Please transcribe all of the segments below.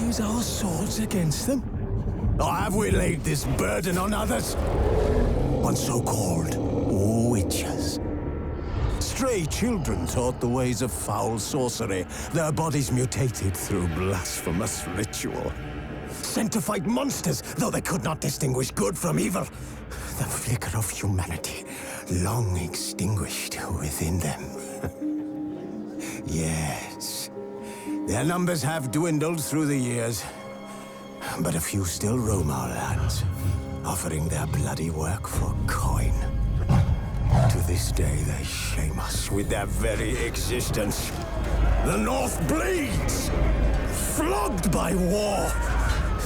raise our swords against them? Or have we laid this burden on others? On so-called witches. Stray children taught the ways of foul sorcery, their bodies mutated through blasphemous ritual. Sent to fight monsters, though they could not distinguish good from evil. The flicker of humanity, long extinguished within them. Yes, their numbers have dwindled through the years, but a few still roam our lands, offering their bloody work for coin. To this day, they shame us with their very existence. The North bleeds, flogged by war.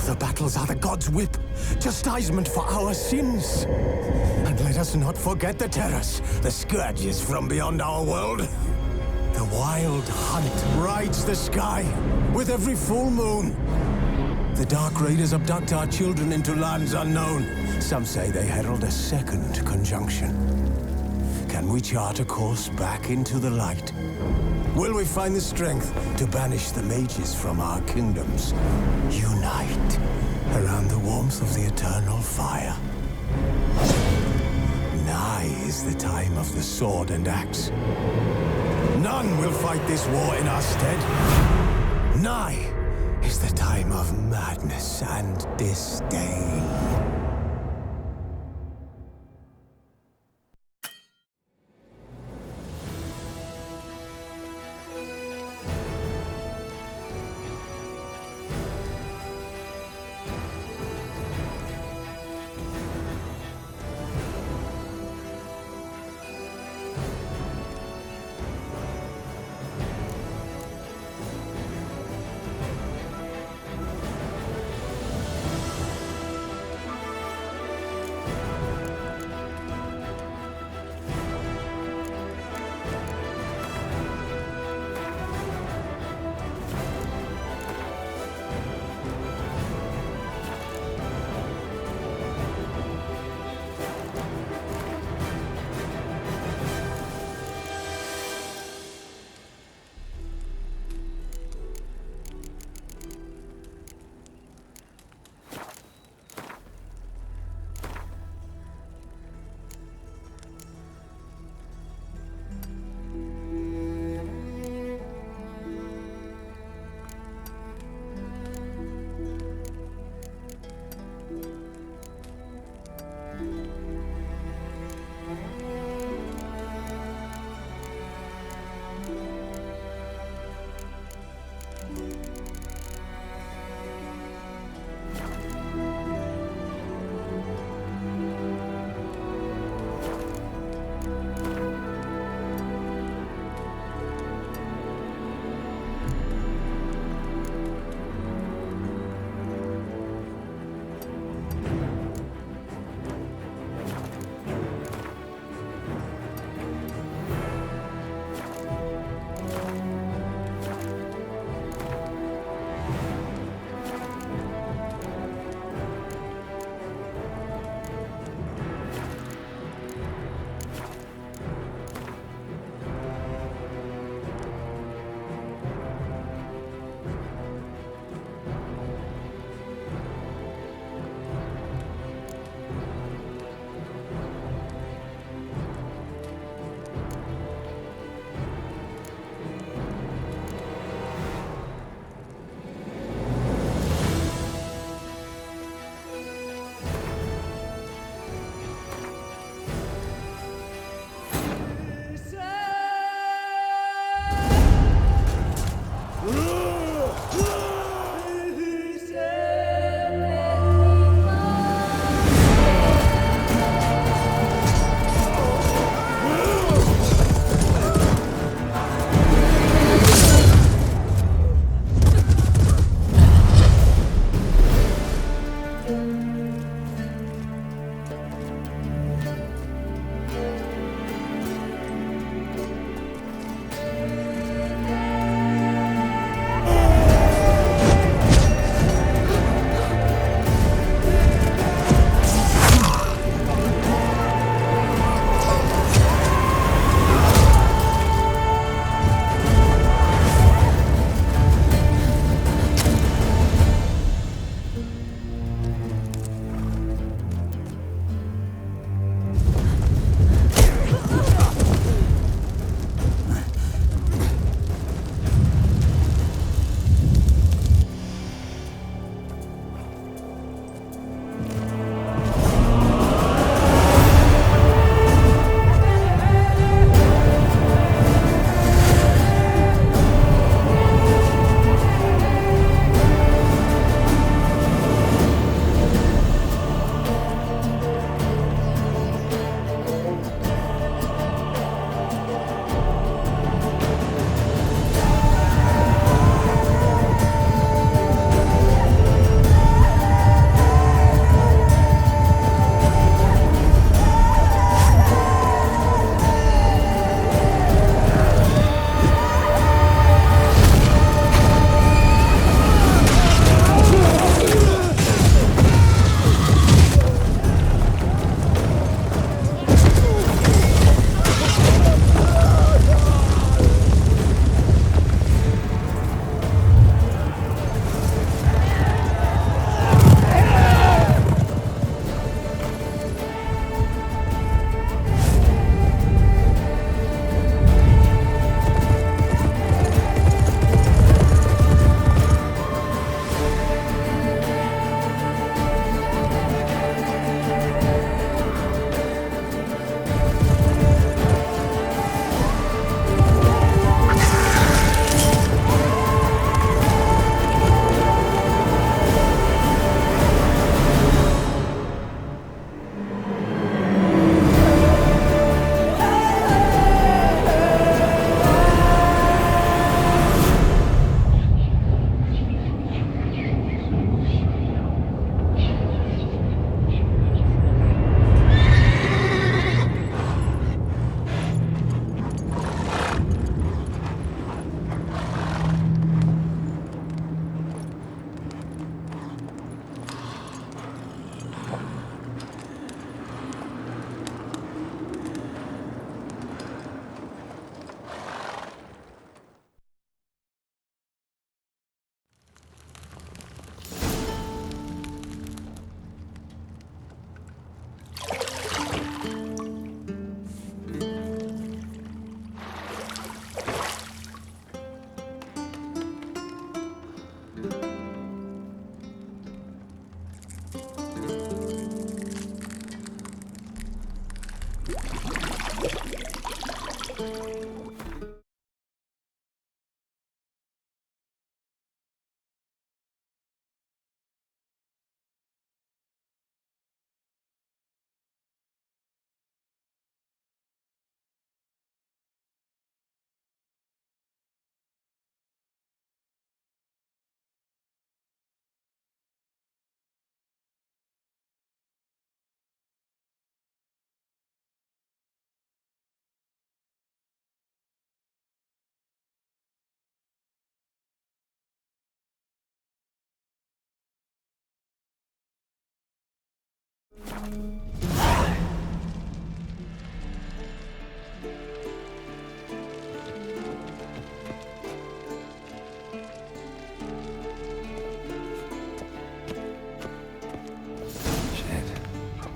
The battles are the gods' whip, chastisement for our sins. And let us not forget the terrors, the scourges from beyond our world. The wild hunt rides the sky with every full moon. The Dark Raiders abduct our children into lands unknown. Some say they herald a second conjunction. Can we chart a course back into the light? Will we find the strength to banish the mages from our kingdoms? Unite around the warmth of the eternal fire. Nigh is the time of the sword and axe. None will fight this war in our stead. Nigh is the time of madness and disdain.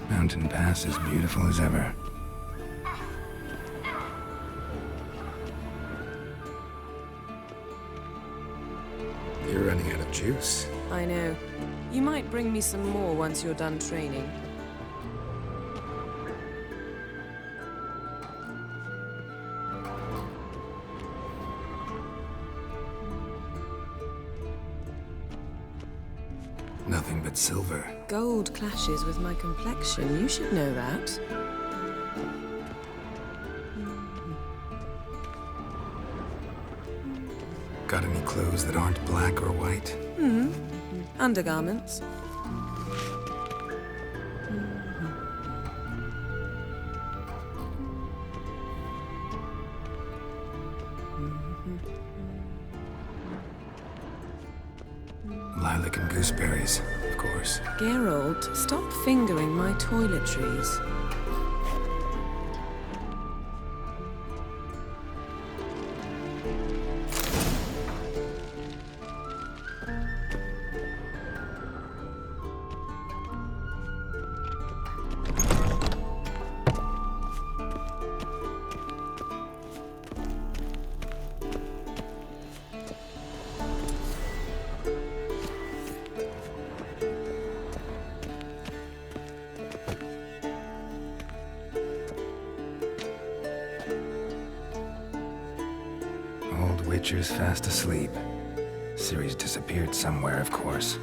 Mountain Pass as beautiful as ever. You're running out of juice. I know. You might bring me some more once you're done training. Nothing but silver. Gold clashes with my complexion. You should know that. Got any clothes that aren't black or white? Undergarments. Lilac and gooseberries, of course. Geralt, stop fingering my toiletries. Witcher's fast asleep. Ciri's disappeared somewhere, of course.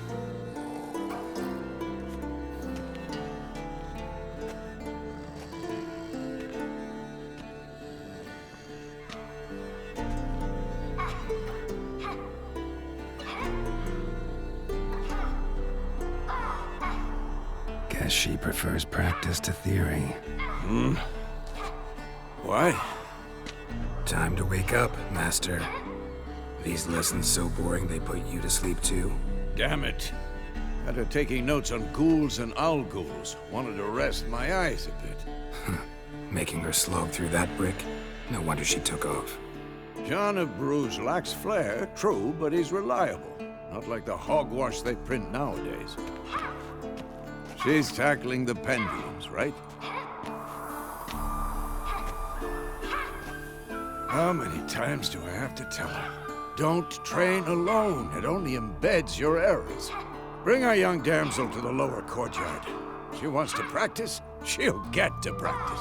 Guess she prefers practice to theory. What? Time to wake up, Master. These lessons so boring they put you to sleep too? Damn it. After taking notes on ghouls and owl ghouls, wanted to rest my eyes a bit. Making her slog through that brick? No wonder she took off. John of Bruges lacks flair, true, but he's reliable. Not like the hogwash they print nowadays. She's tackling the pendulums, right? How many times do I have to tell her? Don't train alone. It only embeds your errors. Bring our young damsel to the lower courtyard. She wants to practice, she'll get to practice.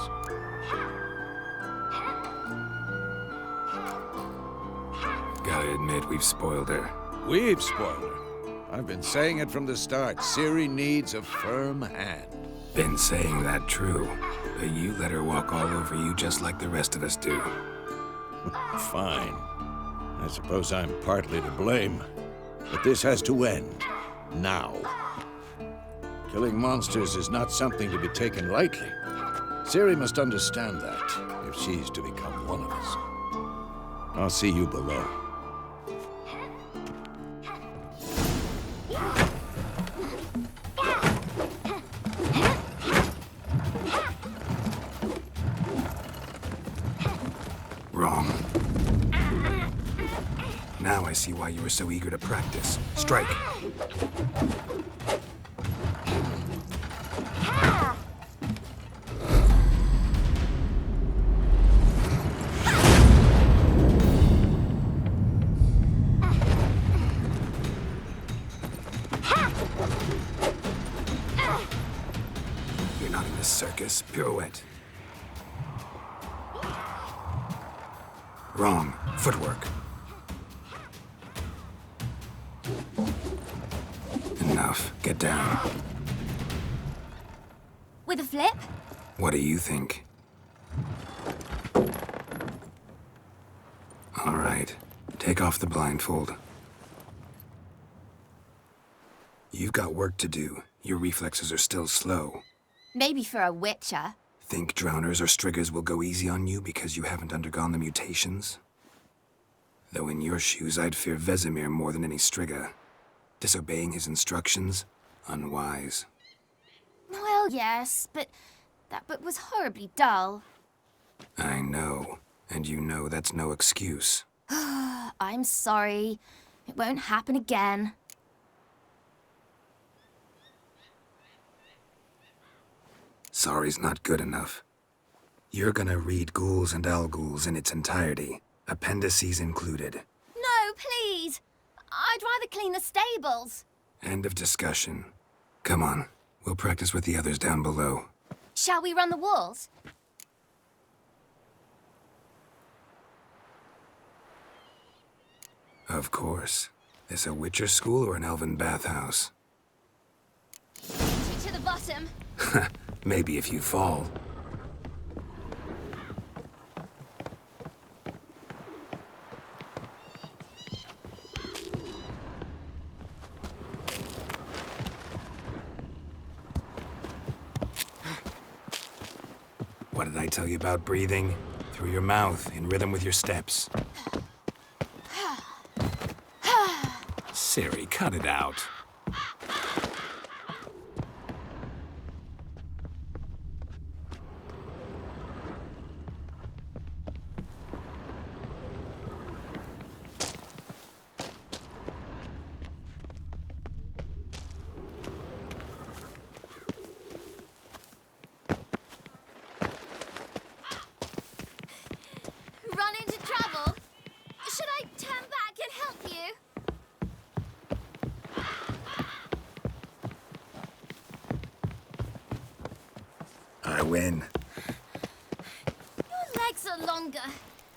Gotta admit, we've spoiled her. We've spoiled her. I've been saying it from the start. Ciri needs a firm hand. Been saying that true, but you let her walk all over you just like the rest of us do. Fine. I suppose I'm partly to blame. But this has to end. Now. Killing monsters is not something to be taken lightly. Ciri must understand that, if she's to become one of us. I'll see you below. Wrong. Now I see why you were so eager to practice. Strike. You're not in this circus. Pirouette. Wrong. Footwork. Enough. Get down. With a flip? What do you think? All right. Take off the blindfold. You've got work to do. Your reflexes are still slow. Maybe for a witcher. Think drowners or striggers will go easy on you because you haven't undergone the mutations? Though in your shoes, I'd fear Vesemir more than any strigger. Disobeying his instructions? Unwise. Well, Oh, yes, but that book was horribly dull. I know. And you know that's no excuse. I'm sorry. It won't happen again. Sorry's not good enough. You're gonna read Ghouls and Al-Ghouls in its entirety, appendices included. No, please. I'd rather clean the stables. End of discussion. Come on, we'll practice with the others down below. Shall we run the walls? Of course. This a Witcher school or an elven bathhouse? To the bottom. Maybe if you fall. What did I tell you about breathing? Through your mouth, in rhythm with your steps. Siri, cut it out. Run into trouble? Should I turn back and help you? I win. Your legs are longer.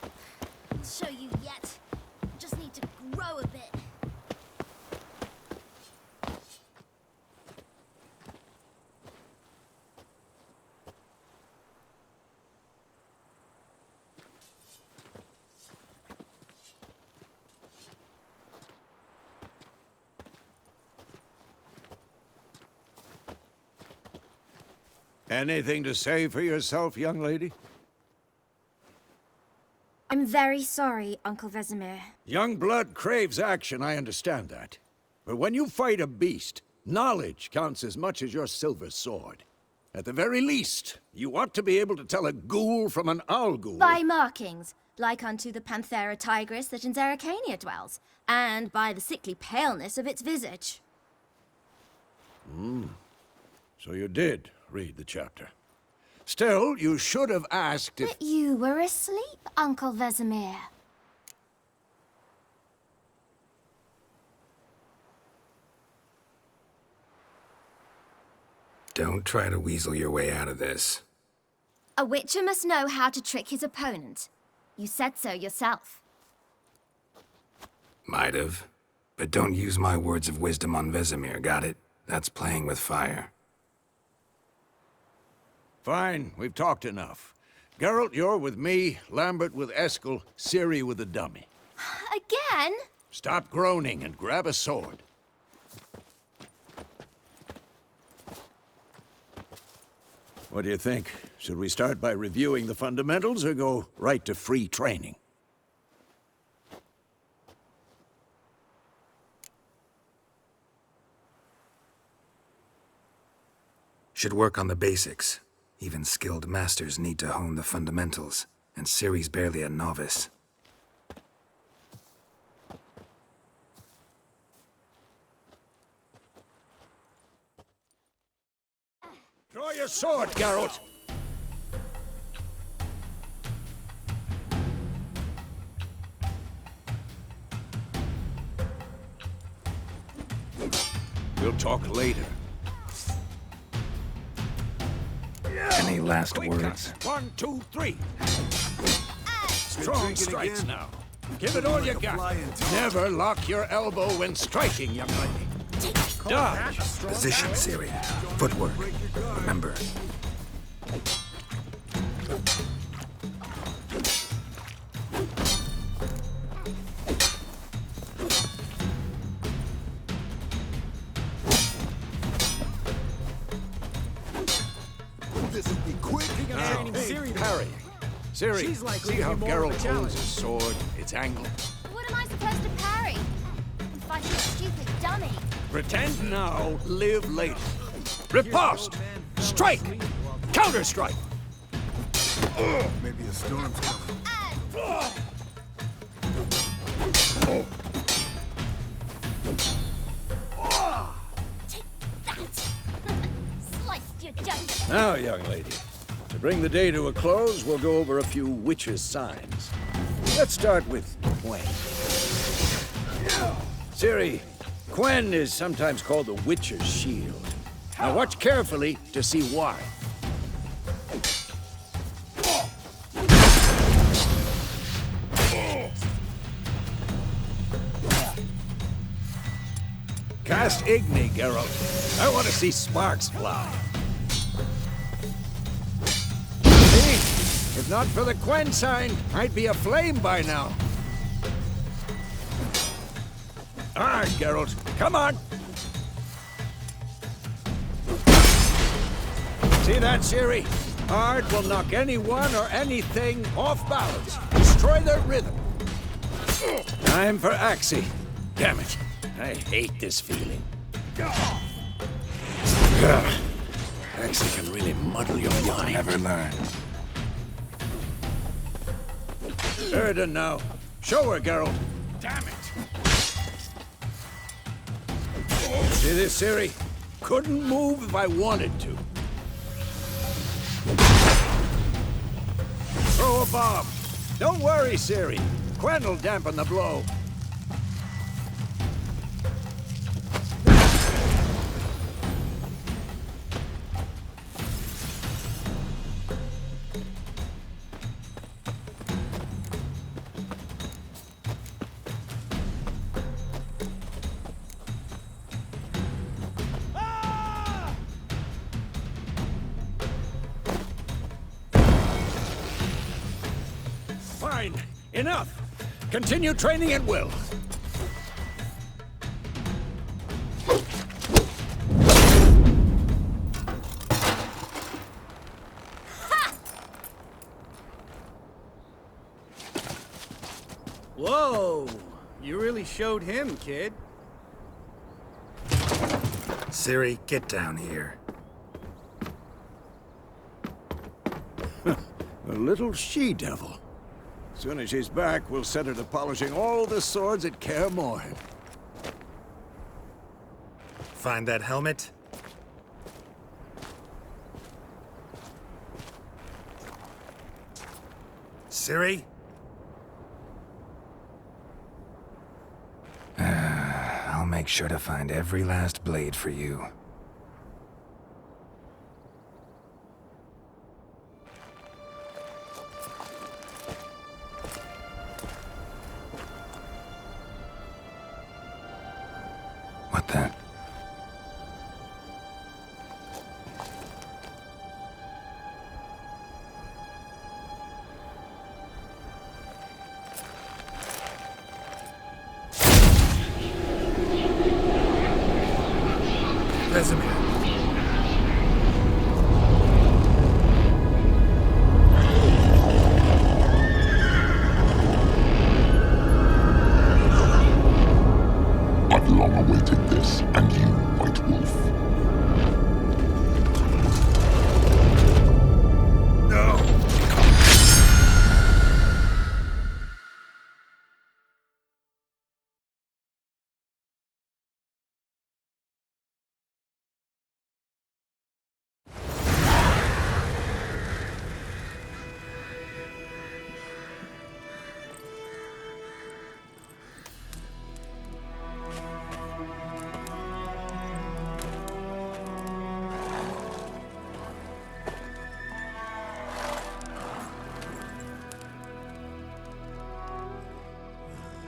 I'll show you yet. Just need to grow a bit. Anything to say for yourself, young lady? I'm very sorry, Uncle Vesemir. Young blood craves action, I understand that. But when you fight a beast, knowledge counts as much as your silver sword. At the very least, you ought to be able to tell a ghoul from an owl-ghoul. By markings, like unto the Panthera tigris that in Zerrikania dwells, and by the sickly paleness of its visage. So you did read the chapter. Still, you should have asked if... But you were asleep, Uncle Vesemir. Don't try to weasel your way out of this. A witcher must know how to trick his opponent. You said so yourself. Might have. But don't use my words of wisdom on Vesemir, got it? That's playing with fire. Fine, we've talked enough. Geralt, you're with me, Lambert with Eskel, Ciri with the dummy. Again? Stop groaning and grab a sword. What do you think? Should we start by reviewing the fundamentals or go right to free training? Should work on the basics. Even skilled masters need to hone the fundamentals, and Ciri's barely a novice. Draw your sword, Geralt! We'll talk later. Any last words? 1, 2, 3. Strong strikes now. Give it all you got. Never lock your elbow when striking, young lady. Dodge. Position, Ciri. Footwork. Remember. This will be quick. Parry. Ciri, see how Geralt holds his sword? It's angled. What am I supposed to parry? I'm fighting a stupid dummy. Pretend now, live later. Riposte! Strike! Counter-strike! Maybe a storm's coming. Sliced your jugular. Now, young lady, to bring the day to a close, we'll go over a few witches' signs. Let's start with Quen. Ciri, Quen is sometimes called the Witcher's Shield. Now watch carefully to see why. Cast Igni, Geralt. I want to see sparks fly. See? If not for the Quen sign, I'd be aflame by now. All right, Geralt, come on. See that, Ciri? Art will knock anyone or anything off balance. Destroy their rhythm. Time for Axie. Damn it. I hate this feeling. Axie can really muddle your mind. Never learn. Erden now. Show her, Geralt. Damn it. See this, Ciri? Couldn't move if I wanted to. Throw a bomb. Don't worry, Ciri. Quen will dampen the blow. Fine. Enough. Continue training at will. Whoa! You really showed him, kid. Ciri, get down here. A little she-devil. As soon as she's back, we'll set her to polishing all the swords at Kaer Morhen. Find that helmet? Ciri? I'll make sure to find every last blade for you. What the? Resume. I've long awaited this, and you, White Wolf. No!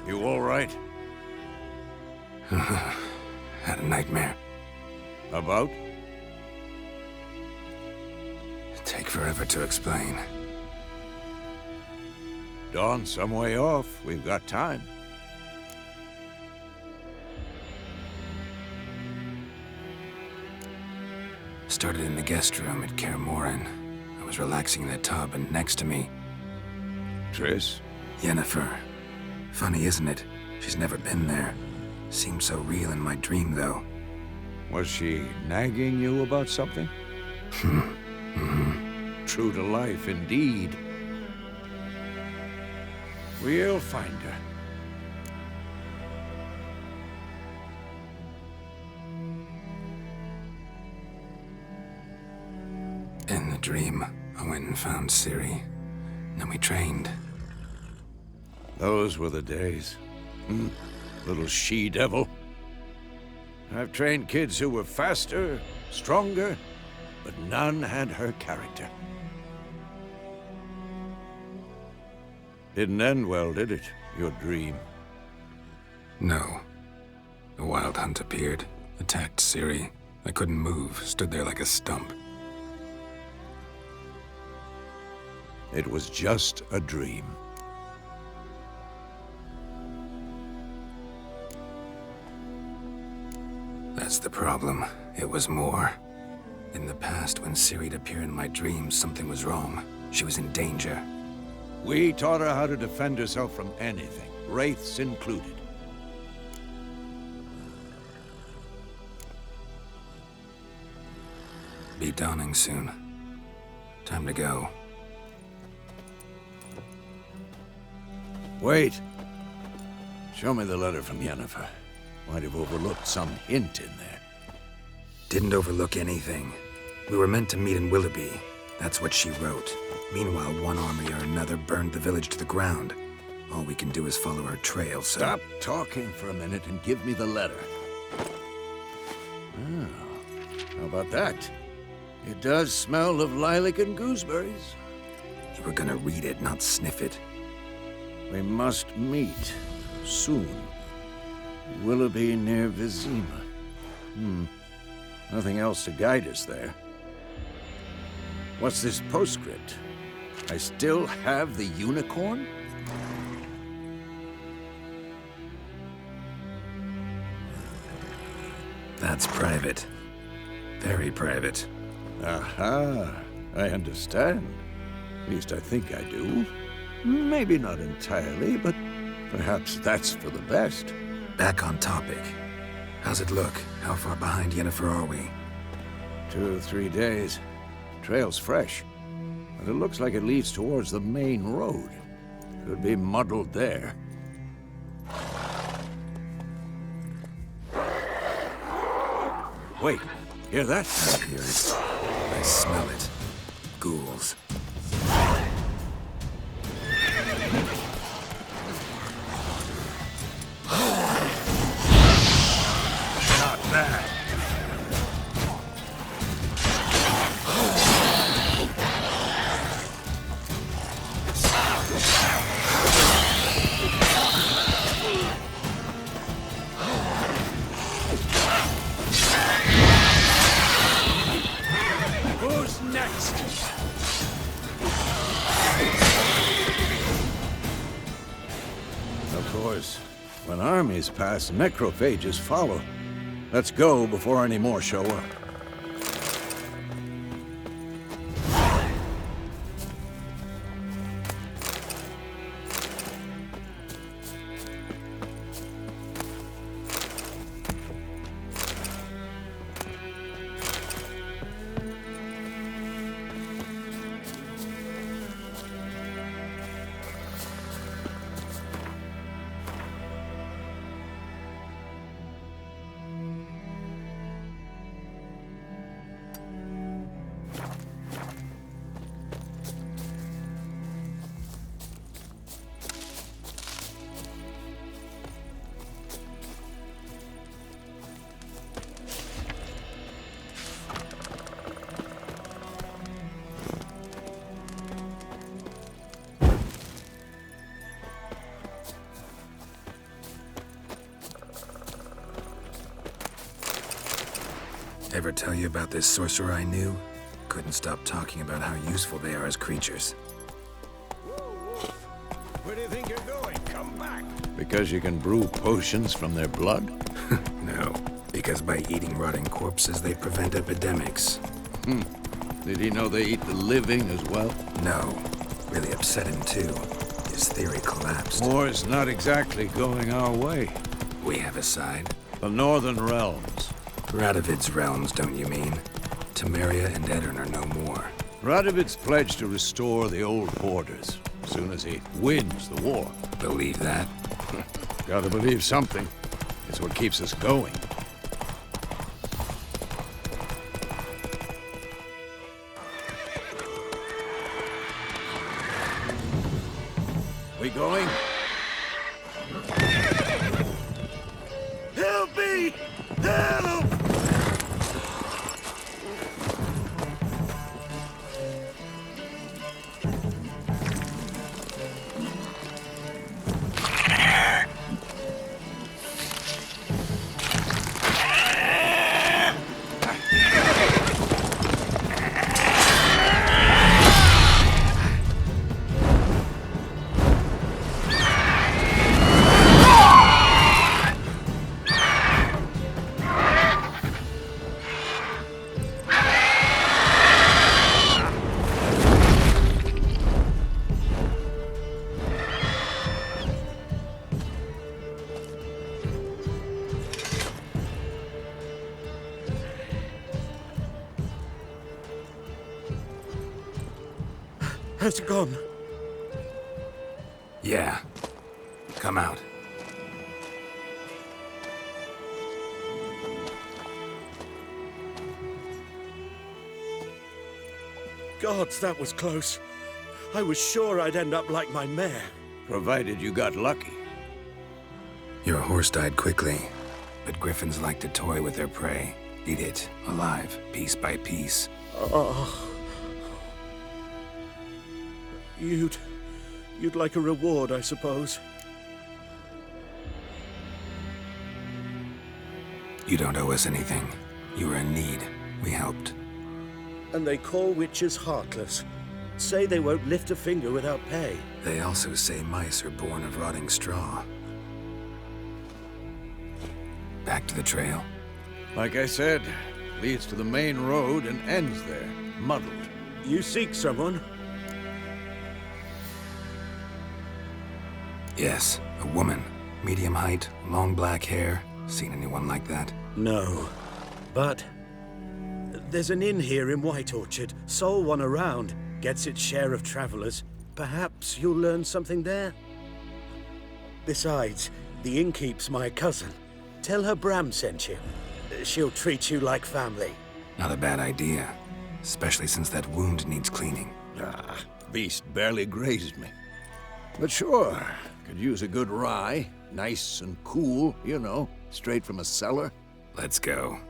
You all right? Had a nightmare. About? It'd take forever to explain. Dawn's some way off. We've got time. Started in the guest room at Kaer Morhen. I was relaxing in the tub, and next to me, Triss? Yennefer. Funny, isn't it? She's never been there. Seemed so real in my dream, though. Was she nagging you about something? True to life, indeed. We'll find her. In the dream, I went and found Ciri. Then we trained. Those were the days. Little she-devil. I've trained kids who were faster, stronger, but none had her character. Didn't end well, did it? Your dream? No. The Wild Hunt appeared, attacked Ciri. I couldn't move, stood there like a stump. It was just a dream. That's the problem. It was more. In the past, when Ciri'd appear in my dreams, something was wrong. She was in danger. We taught her how to defend herself from anything, wraiths included. Be dawning soon. Time to go. Wait. Show me the letter from Yennefer. Might have overlooked some hint in there. Didn't overlook anything. We were meant to meet in Willoughby. That's what she wrote. Meanwhile, one army or another burned the village to the ground. All we can do is follow her trail, so... Stop talking for a minute and give me the letter. Oh, how about that? It does smell of lilac and gooseberries. You were gonna read it, not sniff it. We must meet soon. Willoughby near Vizima. Nothing else to guide us there. What's this postscript? I still have the unicorn? That's private. Very private. Aha, I understand. At least I think I do. Maybe not entirely, but perhaps that's for the best. Back on topic. How's it look? How far behind Yennefer are we? 2 or 3 days. Trail's fresh, but it looks like it leads towards the main road. Could be muddled there. Wait, hear that? I hear it. I smell it. Ghouls. Not bad. Who's next? Of course, when armies pass, necrophages follow. Let's go before any more show up. Ever tell you about this sorcerer I knew? Couldn't stop talking about how useful they are as creatures. Where do you think you're going? Come back. Because you can brew potions from their blood? No, because by eating rotting corpses, they prevent epidemics. Did he know they eat the living as well? No, really upset him too. His theory collapsed. War's not exactly going our way. We have a side. The Northern Realms. Radovid's realms, don't you mean? Temeria and Edirn are no more. Radovid's pledged to restore the old borders as soon as he wins the war. Believe that? Gotta believe something. It's what keeps us going. We going? Help me! Help! Has it gone? Yeah. Come out. Gods, that was close. I was sure I'd end up like my mare. Provided you got lucky. Your horse died quickly, but griffins like to toy with their prey. Eat it, alive, piece by piece. Oh. You'd like a reward, I suppose. You don't owe us anything. You were in need. We helped. And they call witches heartless. Say they won't lift a finger without pay. They also say mice are born of rotting straw. Back to the trail? Like I said, leads to the main road and ends there, muddled. You seek someone? Yes, a woman. Medium height, long black hair. Seen anyone like that? No. But there's an inn here in White Orchard. Sole one around. Gets its share of travelers. Perhaps you'll learn something there? Besides, the innkeep's my cousin. Tell her Bram sent you. She'll treat you like family. Not a bad idea. Especially since that wound needs cleaning. Ah, beast barely grazed me. But sure, could use a good rye. Nice and cool, you know, straight from a cellar. Let's go.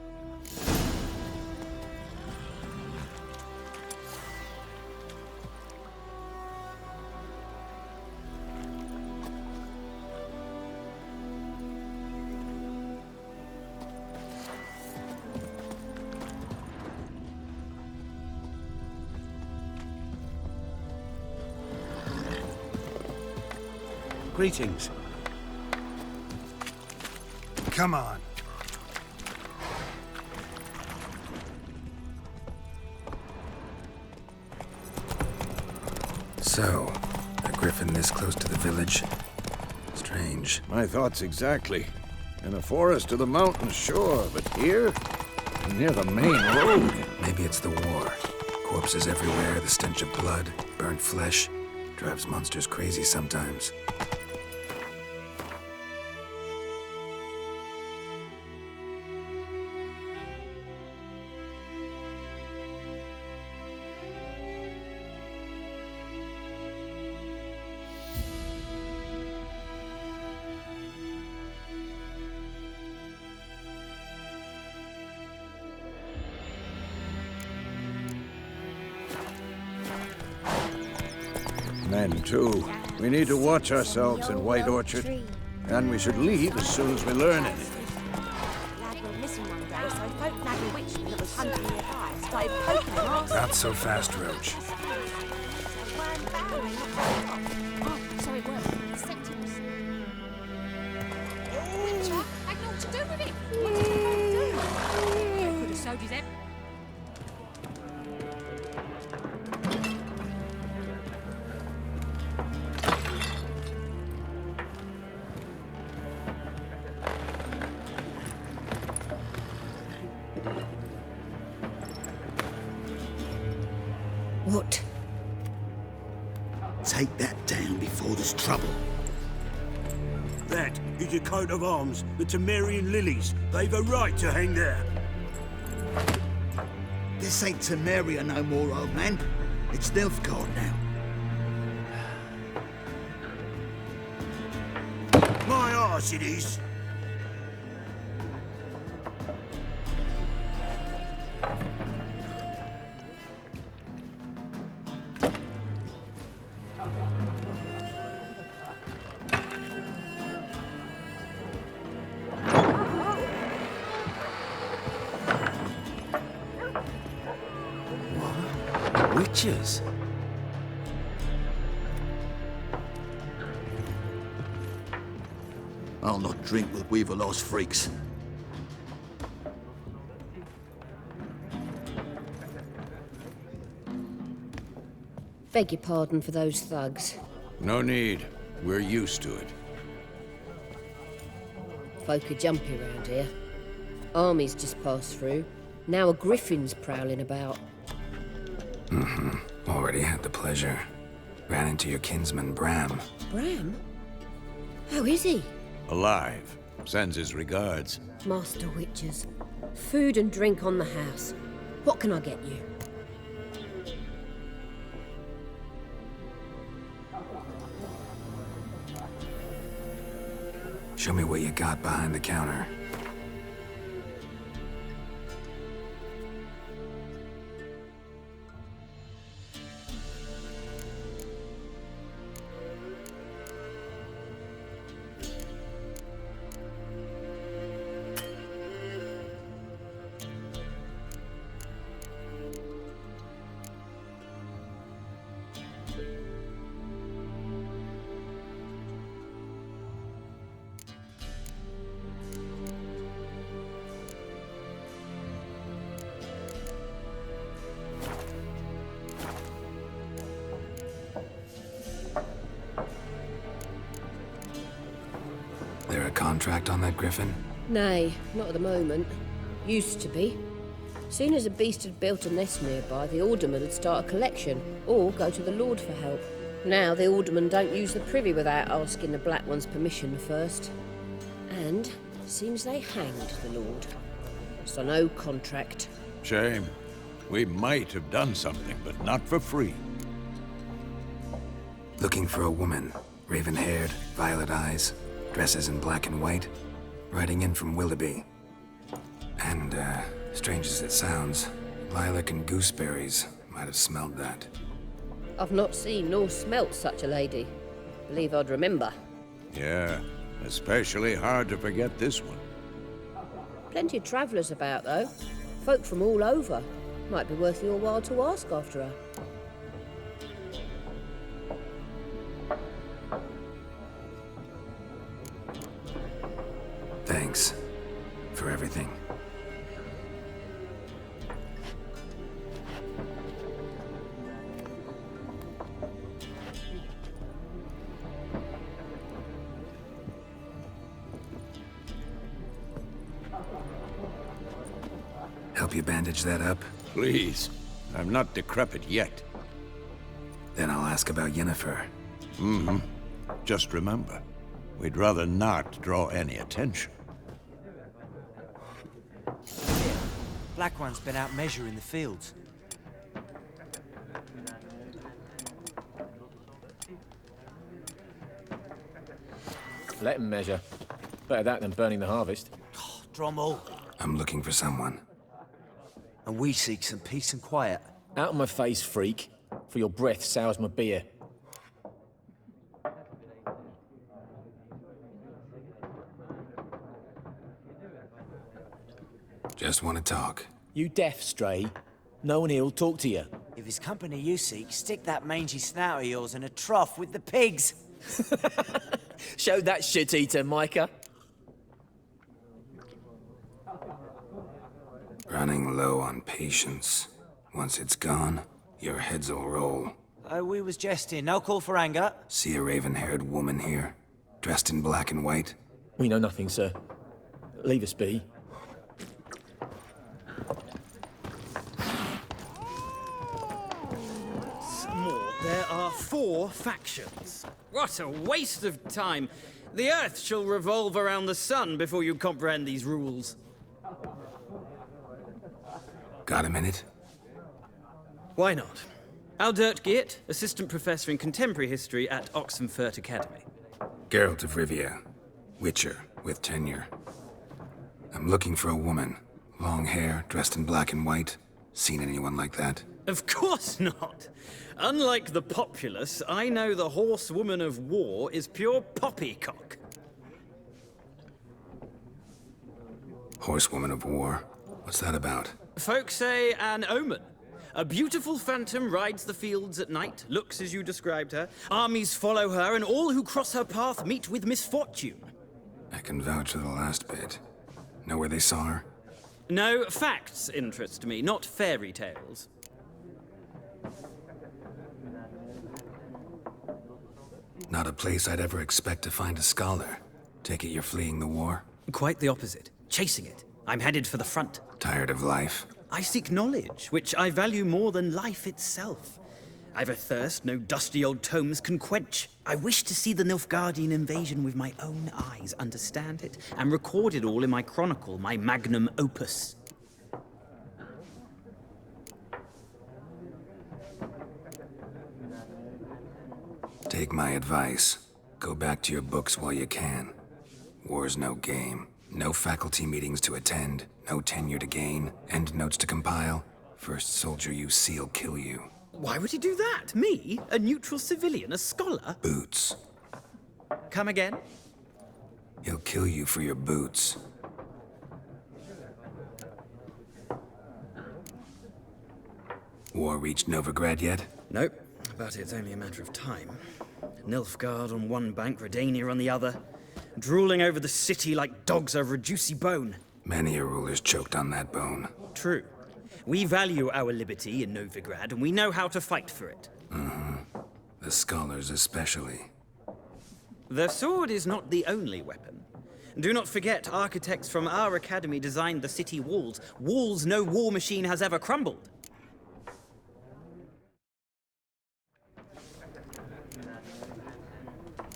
Greetings. Come on. So, a griffin this close to the village? Strange. My thoughts exactly. In a forest to the mountains, sure, but here? Near the main road? Maybe it's the war. Corpses everywhere, the stench of blood, burnt flesh. Drives monsters crazy sometimes. Men, too. We need to watch ourselves in White Orchard. And we should leave as soon as we learn anything. Not so fast, Roach. What? Take that down before there's trouble. That is a coat of arms, the Temerian lilies. They've a right to hang there. This ain't Temeria no more, old man. It's Nilfgaard now. My arse it is. Witches? I'll not drink with Weaverlaw's freaks. Beg your pardon for those thugs. No need. We're used to it. Folk are jumpy around here. Armies just passed through. Now a griffin's prowling about. Already had the pleasure. Ran into your kinsman, Bram. Bram? How is he? Alive. Sends his regards. Master Witches. Food and drink on the house. What can I get you? Show me what you got behind the counter. There a contract on that griffin? Nay, not at the moment. Used to be. Soon as a beast had built a nest nearby, the alderman would start a collection, or go to the Lord for help. Now the aldermen don't use the privy without asking the Black One's permission first. And seems they hanged the Lord. So no contract. Shame. We might have done something, but not for free. Looking for a woman. Raven-haired, violet eyes, dresses in black and white. Riding in from Willoughby. And, strange as it sounds, lilac and gooseberries might have smelled that. I've not seen nor smelt such a lady. Believe I'd remember. Yeah, especially hard to forget this one. Plenty of travellers about, though. Folk from all over. Might be worth your while to ask after her. Thanks for everything. Help you bandage that up? Please. I'm not decrepit yet. Then I'll ask about Yennefer. Just remember, we'd rather not draw any attention. Black One's been out measuring the fields. Let him measure. Better that than burning the harvest. Drommel. I'm looking for someone. And we seek some peace and quiet. Out of my face, freak. For your breath sours my beer. Just want to talk. You deaf, Stray? No one here'll talk to you. If it's company you seek, stick that mangy snout of yours in a trough with the pigs. Show that shit-eater, Micah. Running low on patience. Once it's gone, your heads will roll. Oh, we was jesting. No call for anger. See a raven-haired woman here, dressed in black and white? We know nothing, sir. Leave us be. 4 factions. What a waste of time. The Earth shall revolve around the sun before you comprehend these rules. Got a minute? Why not? Aldert Geert, Assistant Professor in Contemporary History at Oxenfurt Academy. Geralt of Rivia. Witcher, with tenure. I'm looking for a woman. Long hair, dressed in black and white. Seen anyone like that? Of course not. Unlike the populace, I know the horsewoman of war is pure poppycock. Horsewoman of war? What's that about? Folk say an omen. A beautiful phantom rides the fields at night, looks as you described her. Armies follow her, and all who cross her path meet with misfortune. I can vouch for the last bit. Know where they saw her? No, facts interest me, not fairy tales. Not a place I'd ever expect to find a scholar. Take it you're fleeing the war? Quite the opposite. Chasing it. I'm headed for the front. Tired of life? I seek knowledge, which I value more than life itself. I've a thirst no dusty old tomes can quench. I wish to see the Nilfgaardian invasion with my own eyes, understand it, and record it all in my chronicle, my magnum opus. Take my advice. Go back to your books while you can. War's no game. No faculty meetings to attend. No tenure to gain. Endnotes to compile. First soldier you see'll kill you. Why would he do that? Me? A neutral civilian? A scholar? Boots. Come again? He'll kill you for your boots. War reached Novigrad yet? Nope, but it's only a matter of time. Nilfgaard on one bank, Redania on the other. Drooling over the city like dogs over a juicy bone. Many a ruler's choked on that bone. True. We value our liberty in Novigrad, and we know how to fight for it. Mm-hmm. The scholars especially. The sword is not the only weapon. Do not forget, architects from our academy designed the city walls. Walls no war machine has ever crumbled.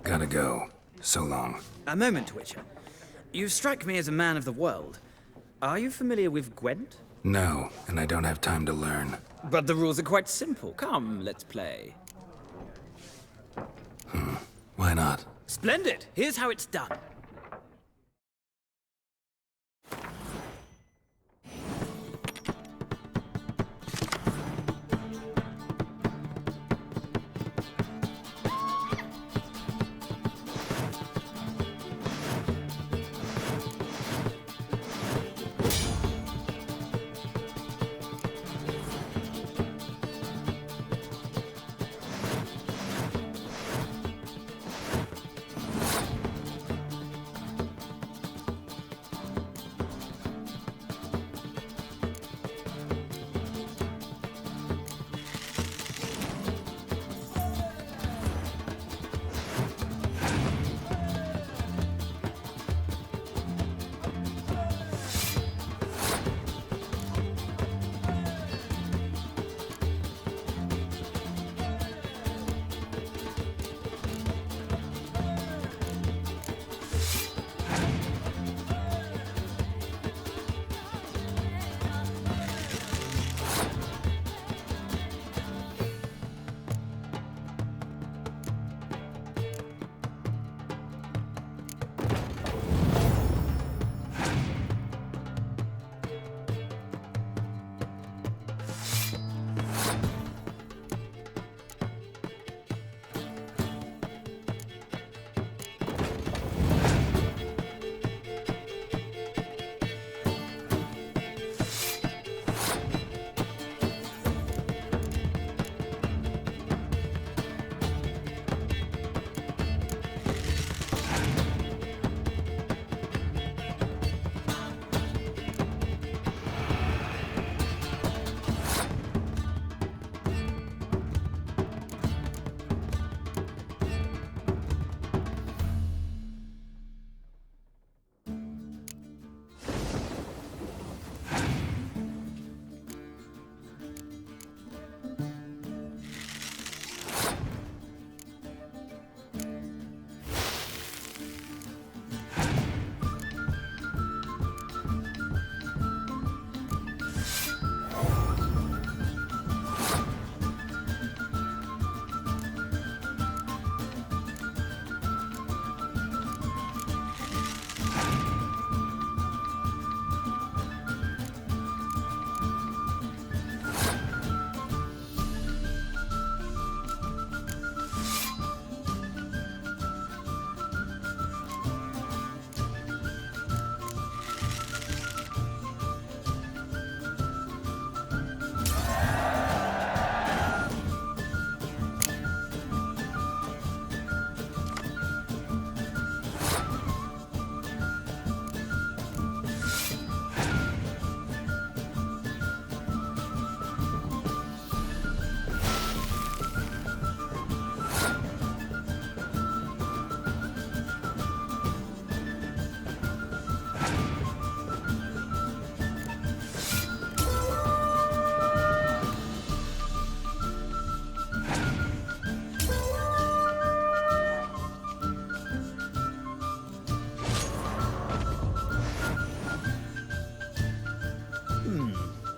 Gotta go. So long. A moment, Witcher. You strike me as a man of the world. Are you familiar with Gwent? No, and I don't have time to learn. But the rules are quite simple. Come, let's play. Why not? Splendid! Here's how it's done.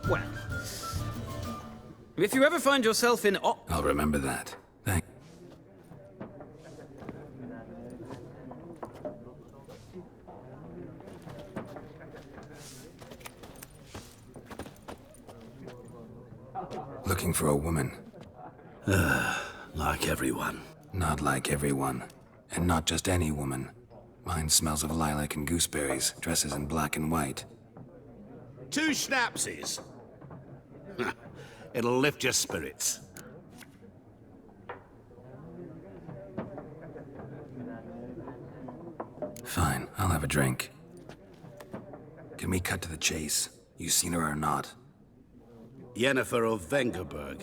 Well, if you ever find yourself in I'll remember that. Thank. Looking for a woman. Like everyone. Not like everyone. And not just any woman. Mine smells of lilac and gooseberries, dresses in black and white. 2 schnapsies. It'll lift your spirits. Fine, I'll have a drink. Can we cut to the chase? You seen her or not? Yennefer of Vengerberg.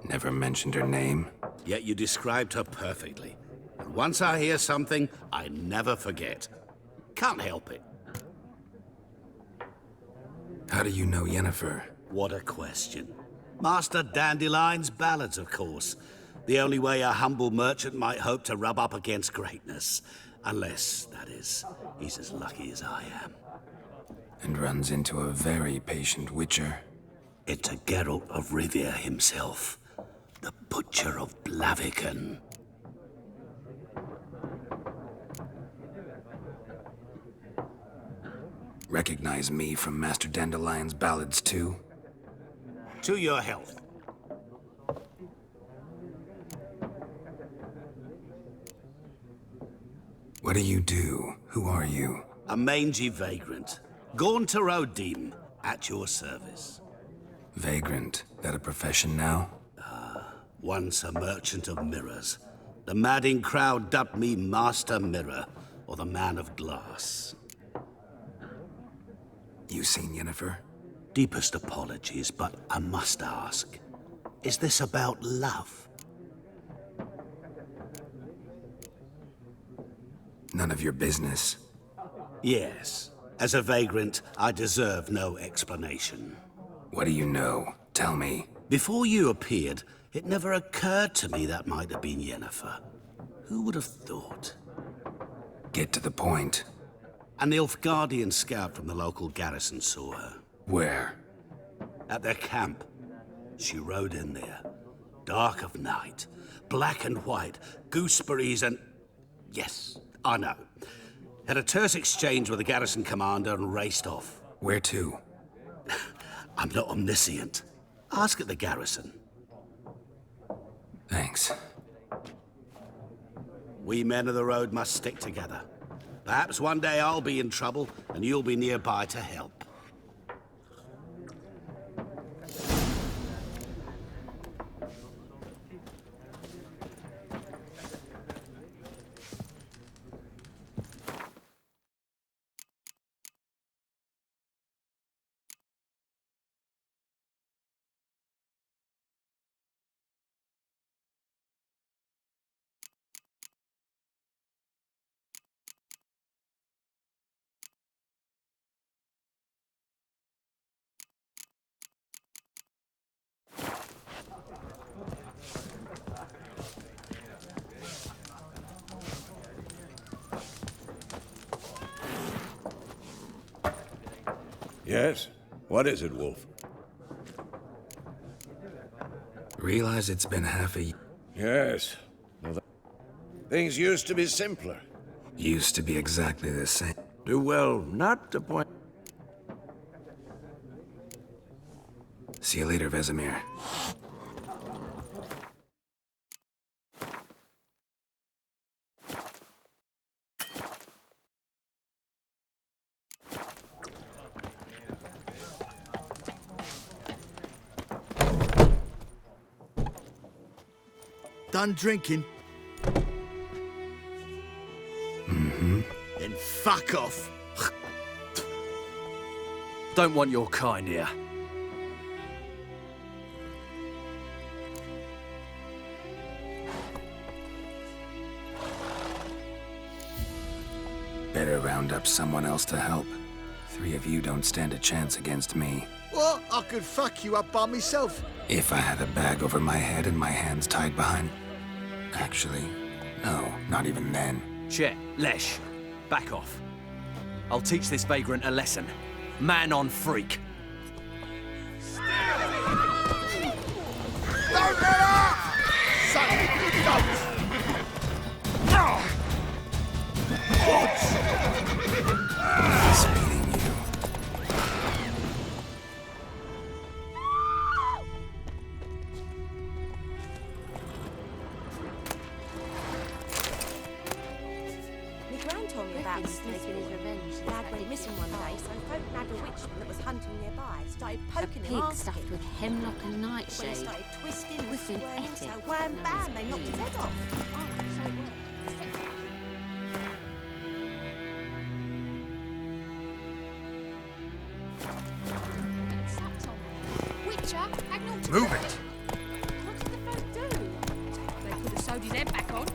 Never mentioned her name. Yet you described her perfectly. And once I hear something, I never forget. Can't help it. How do you know Yennefer? What a question. Master Dandelion's ballads, of course. The only way a humble merchant might hope to rub up against greatness. Unless, that is, he's as lucky as I am. And runs into a very patient witcher. It's a Geralt of Rivia himself. The Butcher of Blaviken. Recognize me from Master Dandelion's ballads, too? To your health. What do you do? Who are you? A mangy vagrant. Gaunter Odim, at your service. Vagrant. That a profession now? Once a merchant of mirrors. The madding crowd dubbed me Master Mirror, or the Man of Glass. You seen Yennefer? Deepest apologies, but I must ask. Is this about love? None of your business. Yes. As a vagrant, I deserve no explanation. What do you know? Tell me. Before you appeared, it never occurred to me that might have been Yennefer. Who would have thought? Get to the point. An Nilfgaardian scout from the local garrison saw her. Where? At their camp. She rode in there. Dark of night. Black and white. Gooseberries and... Yes, I know. Had a terse exchange with the garrison commander and raced off. Where to? I'm not omniscient. Ask at the garrison. Thanks. We men of the road must stick together. Perhaps one day I'll be in trouble, and you'll be nearby to help. Yes? What is it, Wolf? Realize it's been half a... Yes. Well, things used to be simpler. Used to be exactly the same. Do well not to point... See you later, Vesemir. Done drinking? Mm-hmm. Then fuck off. Don't want your kind here. Better round up someone else to help. 3 of you don't stand a chance against me. What? I could fuck you up by myself. If I had a bag over my head and my hands tied behind... Actually, no, not even then. Chet, Lesh, back off. I'll teach this vagrant a lesson. Man on freak. Don't let up! Son of a goat! Told me about this taking his revenge. Lad went missing one day, so folk nagged a witchman that was hunting nearby. Started poking him, Pig stuffed with hemlock and When he nightshade. started twisting and With an squirming, so ethic. wham bam, they knocked his head off. Move it! What did the folk do? They could have sewed his head back on.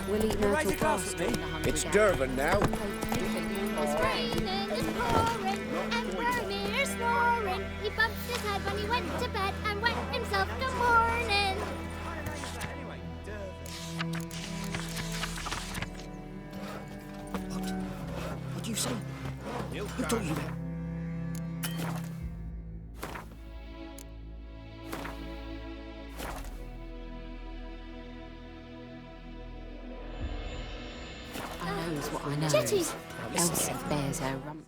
We'll eat myrtle grass. It's Durban now. It's raining, it's pouring, and Vermeer's snoring. He bumped his head when he went to bed and wet himself till morning. What do you say? Who told you that? I knows what I know. Jetty! Elsa bears her rump.